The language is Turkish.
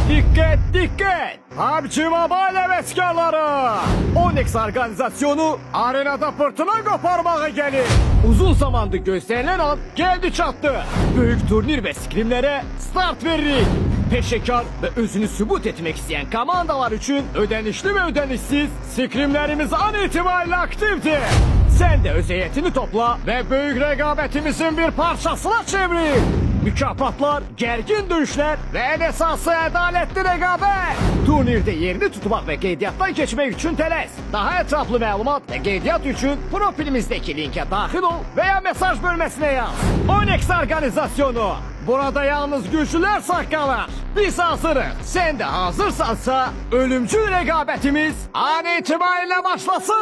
Dikkat dikkat! PUBG Mobile heveskarları! Onyx organizasyonu arenada fırtına koparmaya gelir. Uzun zamandır gösterilen an geldi çattı. Büyük turnir ve skrimlere start veririk. Peşekar ve özünü sübut etmek isteyen komandalar için ödenişli ve ödenişsiz skrimlerimiz an itibariyle aktiftir. Sen de öz heyetini topla ve büyük rekabetimizin bir parçasına çevir. Mükafatlar, gergin dövüşler ve en esası adaletli rekabet. Turnirde yerini tutmak ve qeydiyyattan geçmek için teles. Daha etraflı malumat ve qeydiyyat için profilimizdeki linke dahil ol veya mesaj bölmesine yaz. Onyx organizasyonu. Burada yalnız güçlüler saklanır. Biz hazırız. Sen de hazırsansa ölümcül rekabetimiz an itibariyle başlasın.